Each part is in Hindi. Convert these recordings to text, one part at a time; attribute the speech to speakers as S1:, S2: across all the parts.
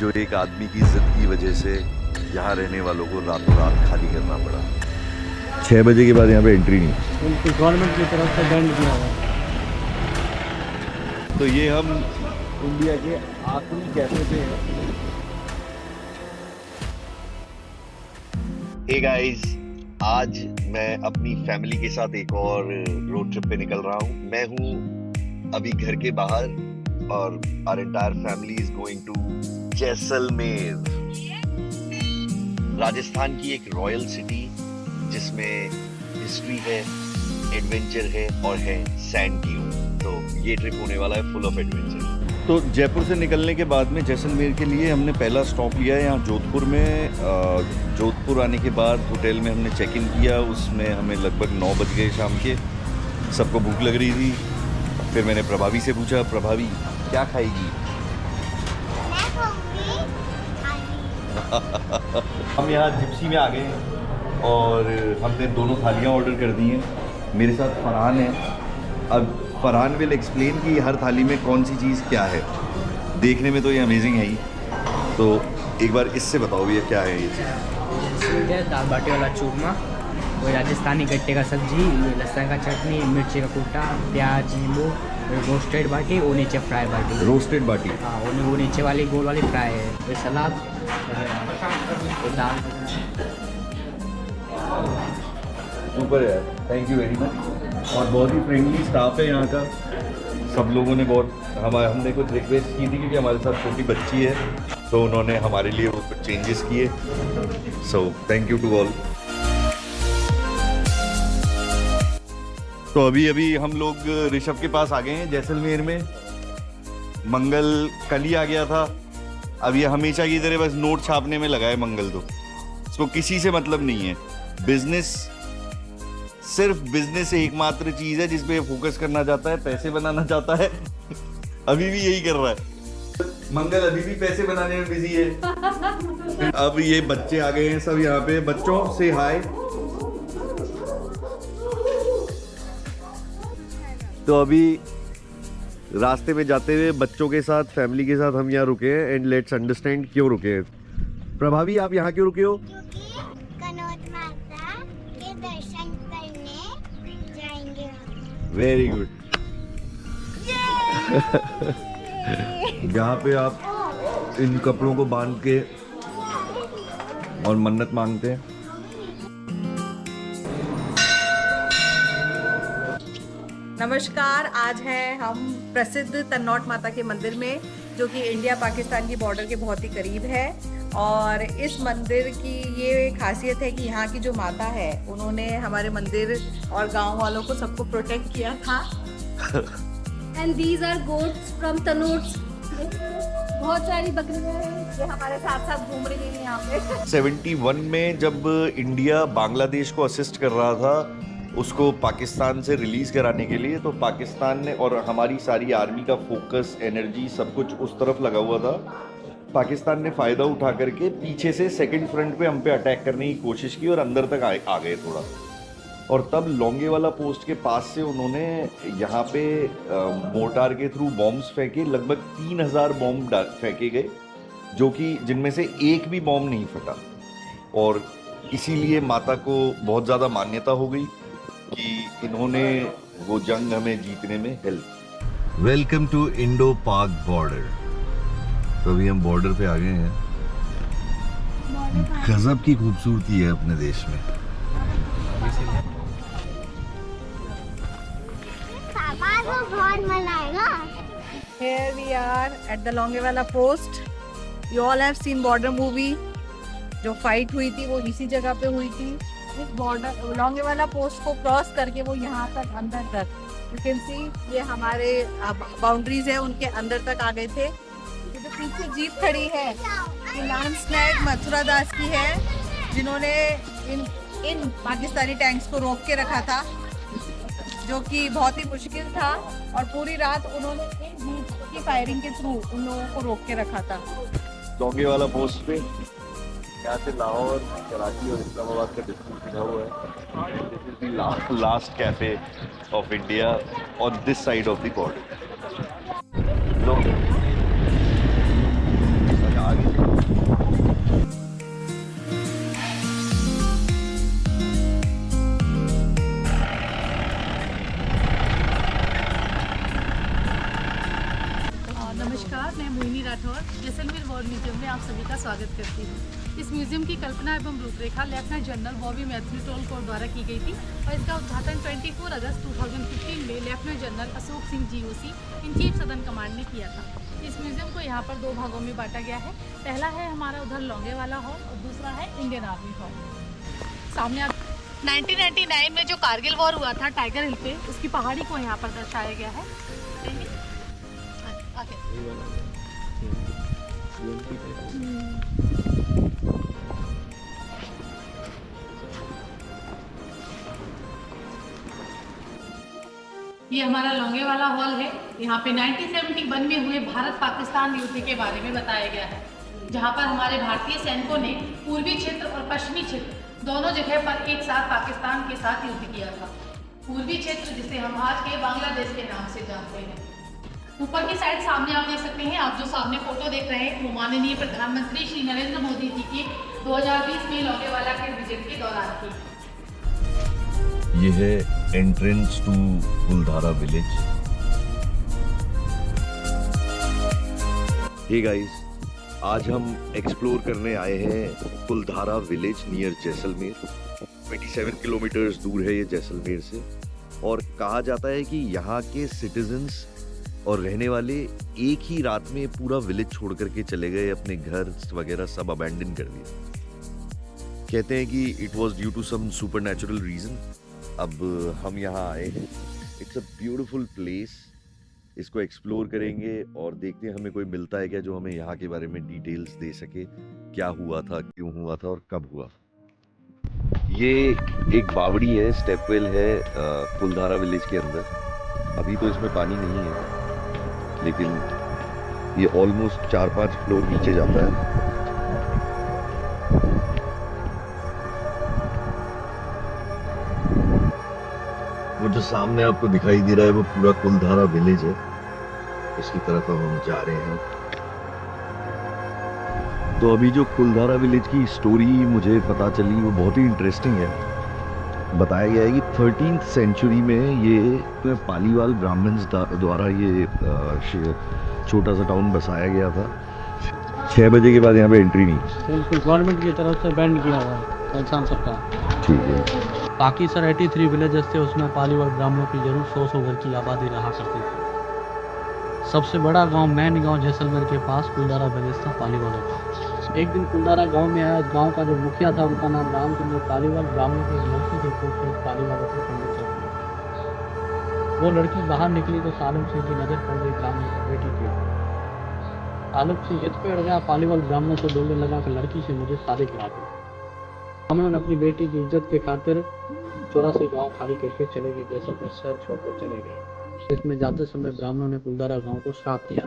S1: जो एक आदमी की जिद की वजह से यहाँ रहने वालों को रातों रात खाली करना पड़ा। 6 बजे के बाद यहाँ पे एंट्री नहीं,
S2: गवर्नमेंट की तरफ से बैंड किया हुआ है।
S1: तो ये हम इंडिया के आखिरी कैफे पे हैं। हे गाइस, आज मैं अपनी फैमिली के साथ एक और रोड ट्रिप पे निकल रहा हूँ। मैं हूँ अभी घर के बाहर और our entire family is going to Jaisalmer, Rajasthan की एक रॉयल सिटी जिसमें हिस्ट्री है, एडवेंचर है और है सैंड ड्यून। तो ये ट्रिप होने वाला है फुल ऑफ एडवेंचर। तो जयपुर से निकलने के बाद में जैसलमेर के लिए हमने पहला स्टॉप लिया है यहाँ जोधपुर में। जोधपुर आने के बाद होटल में हमने चेक इन किया, उसमें हमें लगभग 9 बज गए शाम के। सबको भूख लग रही थी। फिर मैंने प्रभावी से पूछा, प्रभावी क्या खाएगी? हम यहाँ जिप्सी में आ गए हैं और हमने दोनों थालियाँ ऑर्डर कर दी हैं। मेरे साथ फरहान है। अब फरहान विल एक्सप्लेन कि हर थाली में कौन सी चीज़ क्या है। देखने में तो ये अमेजिंग है ही। तो एक बार इससे बताओ भैया क्या है ये चीज़?
S2: दाल बाटी वाला चूरमा, वो राजस्थानी गट्टे का सब्जी, लहसुन का चटनी, मिर्ची का कूटा, प्याज, नींबू, रोस्टेड बाटी, वो नीचे फ्राई बाटी।
S1: रोस्टेड बाटी?
S2: हाँ, वो नीचे वाली गोल वाली फ्राई है। फिर सलाद, दाल।
S1: सुपर यार, थैंक यू वेरी मच। और बहुत ही फ्रेंडली स्टाफ है यहाँ का। सब लोगों ने बहुत हमने कुछ रिक्वेस्ट की थी क्योंकि हमारे साथ छोटी बच्ची है, तो उन्होंने हमारे लिए वो कुछ चेंजेस किए। So thank you to all. तो अभी हम लोग ऋषभ के पास आ गए हैं जैसलमेर में। मंगल कल ही आ गया था। अब ये हमेशा की तरह बस नोट छापने में लगा है मंगल। तो इसको किसी से मतलब नहीं है। बिजनेस, सिर्फ बिजनेस एकमात्र चीज है जिस पे फोकस करना चाहता है, पैसे बनाना चाहता है। अभी भी यही कर रहा है मंगल, अभी भी पैसे बनाने में बिजी है। अब ये बच्चे आ गए हैं सब यहाँ पे। बच्चों से हाय। तो अभी रास्ते में जाते हुए बच्चों के साथ, फैमिली के साथ हम यहाँ रुके हैं एंड लेट्स अंडरस्टैंड क्यों रुके हैं। प्रभावी, आप यहाँ क्यों रुके हो? Very good. यहाँ पे आप इन कपड़ों को बांध के और मन्नत मांगते हैं।
S3: नमस्कार, आज है हम प्रसिद्ध तन्नौट माता के मंदिर में, जो कि इंडिया पाकिस्तान की बॉर्डर के बहुत ही करीब है। और इस मंदिर की ये खासियत है कि यहाँ की जो माता है, उन्होंने हमारे मंदिर और गांव वालों को सबको प्रोटेक्ट किया था।
S4: And these are goats from Tanot. बहुत सारी बकरियां हैं जो हमारे साथ साथ घूम रही हैं यहाँ पे।
S1: 71 में जब इंडिया बांग्लादेश को असिस्ट कर रहा था उसको पाकिस्तान से रिलीज कराने के लिए, तो पाकिस्तान ने और हमारी सारी आर्मी का फोकस, एनर्जी, सब कुछ उस तरफ लगा हुआ था। पाकिस्तान ने फ़ायदा उठा करके पीछे से सेकंड फ्रंट पे हम पे अटैक करने की कोशिश की और अंदर तक आ गए थोड़ा। और तब लोंगेवाला पोस्ट के पास से उन्होंने यहाँ पे मोर्टार के थ्रू बॉम्ब्स फेंके। लगभग 3000 बॉम्ब फेंके गए, जो कि जिनमें से एक भी बॉम्ब नहीं फटा। और इसीलिए माता को बहुत ज़्यादा मान्यता हो गई कि इन्होंने वो जंग हमें जीतने में हेल्प। वेलकम टू इंडो पाक बॉर्डर। तो अभी हम बॉर्डर पे आ गए हैं। गजब की खूबसूरती है अपने देश में।
S3: Here we are at the Longewala post. You all have seen border movie. जो फाइट हुई थी वो इसी जगह पे हुई थी। इस बॉर्डर लौंगेवाला पोस्ट को क्रॉस करके वो यहाँ तक अंदर तक, यू कैन सी, ये हमारे बाउंड्रीज है, उनके अंदर तक आ गए थे। जो पीछे जीप खड़ी है, ये लैंड स्लैग मथुरा दास की है, जिन्होंने इन पाकिस्तानी टैंक्स को रोक के रखा था, जो कि बहुत ही मुश्किल था। और पूरी रात उन्होंने एक जीप की फायरिंग के थ्रू उन लोगों को रोक के रखा था।
S1: लौंगेवाला पोस्ट पे यहाँ से लाहौर, कराची और इस्लामाबाद का डिस्टेंस लिखा हुआ है। This is the last cafe of India on this side of the border.
S5: Jaisalmer war museum में आप सभी का स्वागत करती हूँ। इस म्यूजियम की कल्पना एवं रूपरेखा लेफ्टिनेंट जनरल बॉबी मैथ्यू टोलकोर द्वारा की गई थी और इसका उद्घाटन 24 अगस्त 2015 में lieutenant general Ashok Singh GOC in chief southern command ने किया था। इस म्यूजियम को यहाँ पर 2 भागों में बांटा गया है। पहला है हमारा उधर लौंगे वाला हॉल और दूसरा है इंडियन आर्मी हॉल। सामने आप 1999 में जो कारगिल वॉर हुआ था टाइगर हिल पे, उसकी पहाड़ी को यहाँ पर दर्शाया गया है। आगे। ये हमारा लौंगे वाला हॉल है। यहाँ पे 1971 में हुए भारत पाकिस्तान युद्ध के बारे में बताया गया है, जहाँ पर हमारे भारतीय सैनिकों ने पूर्वी क्षेत्र और पश्चिमी क्षेत्र दोनों जगह पर एक साथ पाकिस्तान के साथ युद्ध किया था। पूर्वी क्षेत्र जिसे हम आज के बांग्लादेश के नाम से जानते हैं। ऊपर की साइड सामने आप देख सकते हैं, आप जो सामने फोटो देख रहे हैं वो माननीय प्रधानमंत्री श्री नरेंद्र मोदी जी की 2020 में लौंगेवाला के विजिट के दौरान की।
S1: ये है entrance to Kuldhara village. Hey guys, आज हम एक्सप्लोर करने आए हैं Kuldhara village near Jaisalmer. 27 kilometres दूर है ये जैसलमेर से, और कहा जाता है कि यहाँ के सिटीजन्स और रहने वाले एक ही रात में पूरा विलेज छोड़ करके चले गए, अपने घर वगैरह सब अबैंडन कर दिए। कहते हैं कि it was due to some supernatural reason. अब हम यहाँ आए हैं। It's a beautiful place. इसको एक्सप्लोर करेंगे और देखते हैं हमें कोई मिलता है क्या जो हमें यहाँ के बारे में डिटेल्स दे सके, क्या हुआ था, क्यों हुआ था और कब हुआ। ये एक बावड़ी है, स्टेपवेल है कुलधारा विलेज के अंदर। अभी तो इसमें पानी नहीं है, लेकिन ये ऑलमोस्ट 4-5 फ्लोर नीचे जाता है। वो जो सामने आपको दिखाई दे रहा है वो पूरा कुलधारा विलेज है। इसकी तरफ अब हम जा रहे हैं। तो अभी जो कुलधारा विलेज की स्टोरी मुझे पता चली वो बहुत ही इंटरेस्टिंग है। बताया गया है कि 13th सेंचुरी में ये पालीवाल ब्राह्मण्स द्वारा ये छोटा सा टाउन बसाया गया था। 6 बजे के बाद यहाँ पे एंट्री नहीं।
S6: बिल्कुल गवर्नमेंट की तरफ से बैंड किया हुआ है राजस्थान सरकार।
S1: ठीक है।
S6: बाकी सर 83 विलेजेस थे, उसमें पालीवाल ब्राह्मणों की जरूर 100 घर की आबादी रहा करती थी। सबसे बड़ा गांव मेन गांव जैसलमेर के पास कुलधारा विलेज था, पालीवाल का। एक दिन कुलधारा गांव में आया। गांव का जो मुखिया था उनका नाम रामचंद्र पालीवाल। ब्राह्मण की लड़की थी तो पालीवाल को पंडित चल। वो लड़की बाहर निकली तो सालम सिंह की नजर पड़ गई, ब्राह्मण की बेटी थी। सालम सिंह जिद पे अड़ गया, पालीवाल ब्राह्मण से बोलने लगा कि लड़की से मुझे शादी करा दो। ब्राह्मण अपनी बेटी की इज्जत के खातिर 84 गाँव खाली करके चले गए, जैसलमेर शहर छोड़कर चले गए। इसमें जाते समय ब्राह्मणों ने कुलधारा गाँव को श्राप दिया।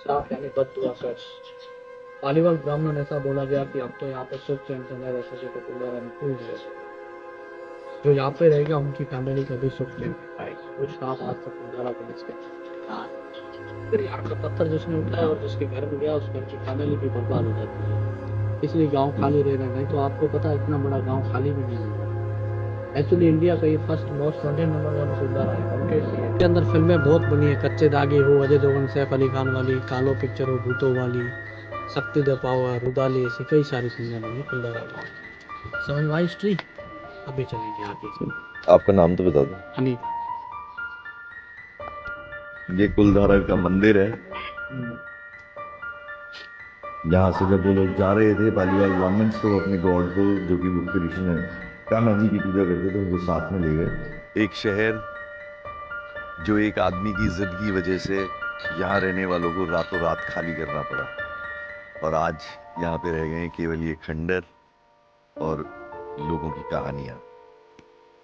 S6: श्राप यानी बद्दुआ कर। पालीवाल ब्राह्मण ऐसा बोला गया कि अब तो यहाँ पर सुख चैन से न रह सके तो कुलधारा में कोई रह सके। जो यहाँ पे रहेगा उनकी फैमिली कभी सुख चैन नहीं पाएगी। कुछ श्राप आज तक कुलधारा विलेज के। फिर यहाँ का पत्थर जिसने उठाया और जिसके घर में गया उस घर की फैमिली भी बर्बाद हो जाती है। इसलिए गांव खाली रह रहे हैं। तो आपको पता है इतना बड़ा गांव खाली भी नहीं होगा। एक्चुअली इंडिया का ये फर्स्ट मोस्ट वांटेड नंबर 1 कुलधारा है। इसके अंदर फिल्में बहुत बनी है। कच्चे दागे हो, अजय देवगन, सैफ अली खान वाली, कालो पिक्चर हो, भूतों वाली, शक्ति द पावर, रुदाली, ऐसी कई सारी फिल्में बनी कुलधारा गाँव। समझ में आई हिस्ट्री? अभी चलेंगे आगे से।
S1: आपका नाम तो बता दो।
S6: हनी।
S1: ये कुलधारा का मंदिर है। यहाँ से जब वो लोग जा रहे थे पालीवाल ब्राह्मण्स, तो अपने गॉड को, जो कि मुख्य ऋषि है, कान्हा जी की पूजा करते थे, उनको साथ में ले गए। एक शहर जो एक आदमी की जिद की वजह से यहाँ रहने वालों को रातों रात खाली करना पड़ा, और आज यहाँ पे रह गए केवल ये खंडर और लोगों की कहानियां।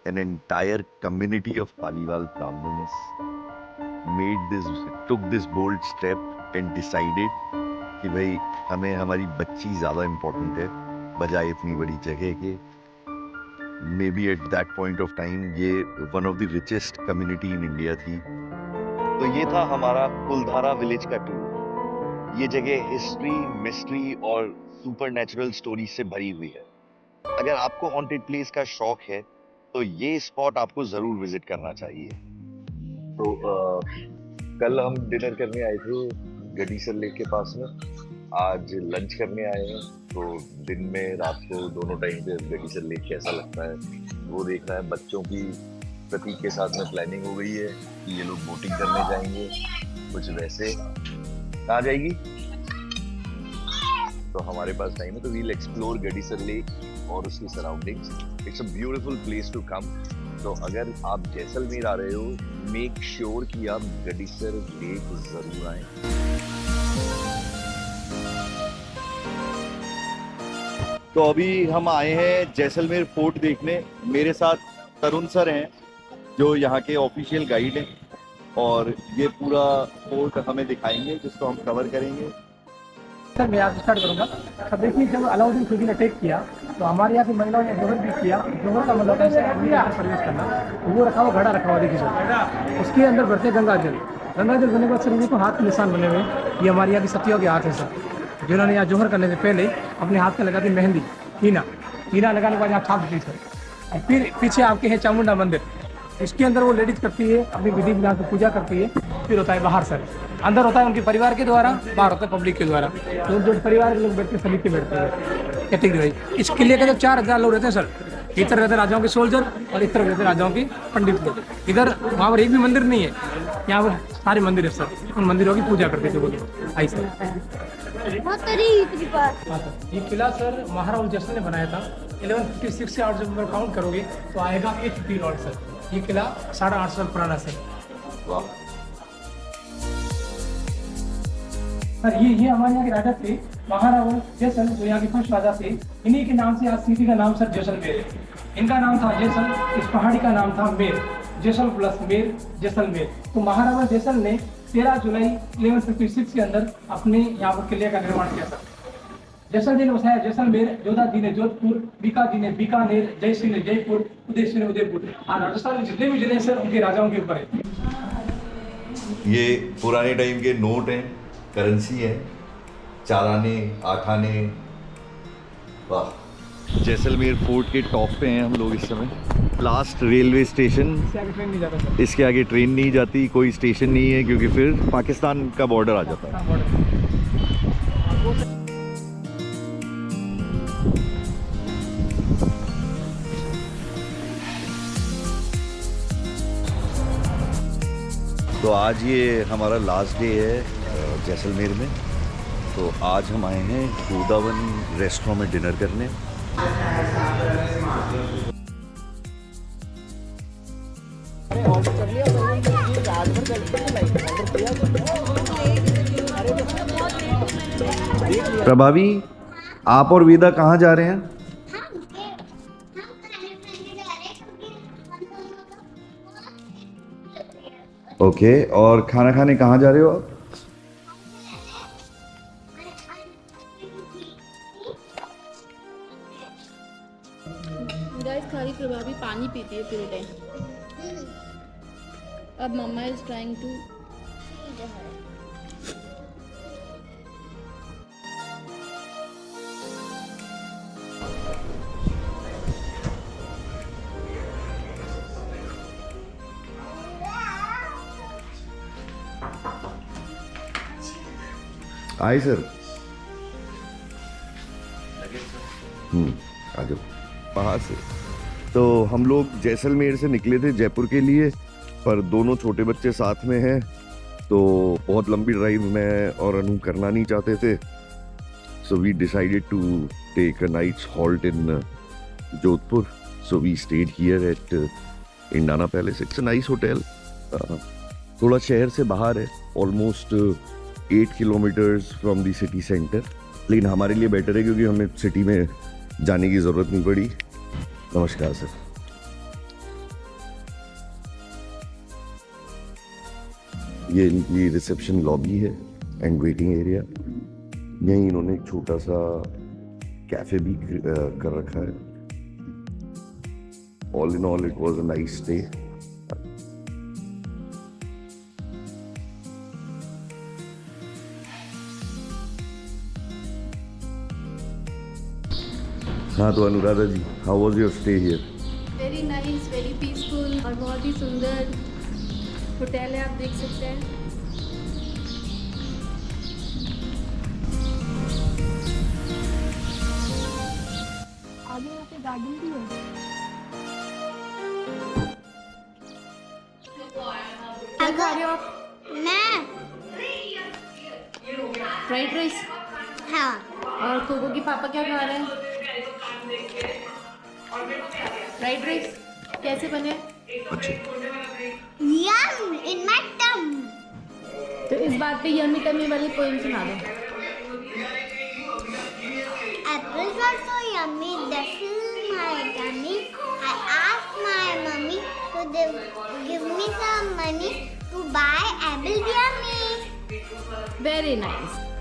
S1: An entire community of Paliwal Brahmins took this bold step and decided कि भाई हमें हमारी बच्ची ज़्यादा इम्पोर्टेंट है बजाय इतनी बड़ी जगह के। May be at that point of time ये one of the richest community in India थी। तो ये था हमारा कुलधारा विलेज का टूर। ये जगह हिस्ट्री, मिस्ट्री और सुपरनैचुरल स्टोरी से भरी हुई है। अगर आपको हॉन्टेड प्लेस का शौक है तो ये स्पॉट आपको जरूर विजिट करना चाहिए। तो कल हम डिनर करने आए थे गडीसर लेक के पास में। आज लंच करने आए हैं, तो दिन में रात को दोनों टाइम पे गडीसर लेक कैसा लगता है वो देखना है। बच्चों की प्रतीक के साथ में प्लानिंग हो गई है कि ये लोग बोटिंग करने जाएंगे, कुछ वैसे। कहाँ जाएगी? तो हमारे पास टाइम है, तो वील एक्सप्लोर गडीसर लेक और उसकी surroundings. It's a beautiful place to come. तो अगर आप जैसलमेर आ रहे हो, मेक श्योर कि आप गडीसर लेक जरूर आए। तो अभी हम आए हैं जैसलमेर फोर्ट देखने। मेरे साथ तरुण सर हैं जो यहाँ के ऑफिशियल गाइड हैं, और ये पूरा फोर्ट हमें दिखाएंगे जिसको हम कवर करेंगे।
S7: सर मैं आज स्टार्ट करूँगा। अब देखिए, जब अलाउद्दीन खिलजी ने अटैक किया तो हमारे यहाँ की महिलाओं ने जोहर भी किया। जोहर का मतलब है प्रवेश करना। तो वो रखा हुआ घड़ा रखा हुआ, देखिए सर, उसके अंदर भरते गंगा जल। गंगा जल बनने के बाद सर देखो हाथ के निशान बने हुए, ये हमारे यहाँ की सतियों के हाथ है सर, जिन्होंने यहाँ जोहर करने से पहले अपने हाथ में लगाती मेहंदी, कीना लगाने के बाद यहाँ छाप देती सर। और फिर पीछे आपके है चामुंडा मंदिर, इसके अंदर वो लेडीज करती है, अपनी विधि विधान से पूजा करती है। फिर होता है बाहर सर, अंदर होता है उनके परिवार के द्वारा, बाहर होता है पब्लिक के द्वारा। तो जो परिवार के लोग बैठते हैं सभी के बैठते हैं कैटेगरी वाइज। इस किले के जब 4000 लोग रहते हैं सर, एक तरफ रहते राजाओं के सोल्जर और एक तरफ रहते राजाओं के पंडित लोग। इधर वहाँ पर एक भी मंदिर नहीं है, यहाँ पर सारे मंदिर है सर, उन मंदिरों की पूजा करते थे वो लोग। आई सर हाँ सर, ये किला सर महाराजा जैसल ने बनाया था। 1156 से आउट जब काउंट करोगे तो आएगा 850 लॉट सर। ये किला 850 साल पुराना सर। सर ये हमारे यहाँ के राजा थे, महाराजा जैसल, जो यहाँ के फर्स्ट राजा थे। इन्हीं के नाम से आज सिटी का नाम सर जैसलमेर है। इनका नाम था जैसल, इस पहाड़ी का नाम था मेर, जैसल प्लस मेर, जैसलमेर। तो महाराजा जैसल ने 13 जुलाई 1156 के अंदर अपने यहाँ पर किले का निर्माण किया सर। जैसल जी ने बसाया जैसलमेर, जोधा जी ने जोधपुर, बीका जी ने बीकानेर, जय सिंह ने जयपुर, उदय सिंह ने उदयपुर। और राजस्थान में जितने भी जिले सर उनके राजाओं के ऊपर है।
S1: ये पुराने टाइम के नोट हैं, करेंसी है, 4 आने 8 आने। वाह, जैसलमेर फोर्ट के टॉप पे हैं हम लोग इस समय। लास्ट रेलवे स्टेशन, इसके आगे ट्रेन नहीं जाती, कोई स्टेशन नहीं है, क्योंकि फिर पाकिस्तान का बॉर्डर आ जाता है। तो आज ये हमारा लास्ट डे है जैसलमेर में। तो आज हम आए हैं गोदावन रेस्टोरेंट में डिनर करने। प्रभावी, आप और वेदा कहाँ जा रहे हैं? ओके, और खाना खाने कहाँ जा रहे हो आप?
S8: गाइस, खाली प्रभावी पानी पीती है पूरे टाइम। अब मम्मा इज ट्राइंग टू
S1: आए सर, आ जाओ वहाँ से। तो हम लोग जैसलमेर से निकले थे जयपुर के लिए, पर दोनों छोटे बच्चे साथ में हैं, तो बहुत लंबी ड्राइव मैं और अनु करना नहीं चाहते थे। So we decided to take a night's halt in Jodhpur. So we stayed here at Indana palace. It's a nice hotel, थोड़ा शहर से बाहर है, almost 8 kilometres from the city centre. लेकिन हमारे लिए बेटर है क्योंकि हमें सिटी में जाने की ज़रूरत नहीं पड़ी। नमस्कार सर। ये इनकी रिसेप्शन लॉबी है एंड वेटिंग एरिया। यहीं इन्होंने एक छोटा सा कैफे भी कर रखा है। All in all it was a nice stay. हाँ, तो Anuradha ji, how was your stay here?
S8: Very nice, very peaceful और बहुत ही सुंदर होटल है, आप देख सकते हैं। गार्डन भी है। क्या खा रहे हो आप?
S9: मैं
S8: फ्राइड राइस।
S9: हाँ
S8: और कोको की पापा क्या खा रहे हैं? फ्राइड राइस कैसे बने?
S9: यम इन माय टम।
S8: तो इस बात पे यम्मी टम्मी वाली पोएम सुना दो।
S9: Apples are so yummy, they fill my tummy. I asked my mummy to give me some money to buy apples yummy.
S8: Very nice.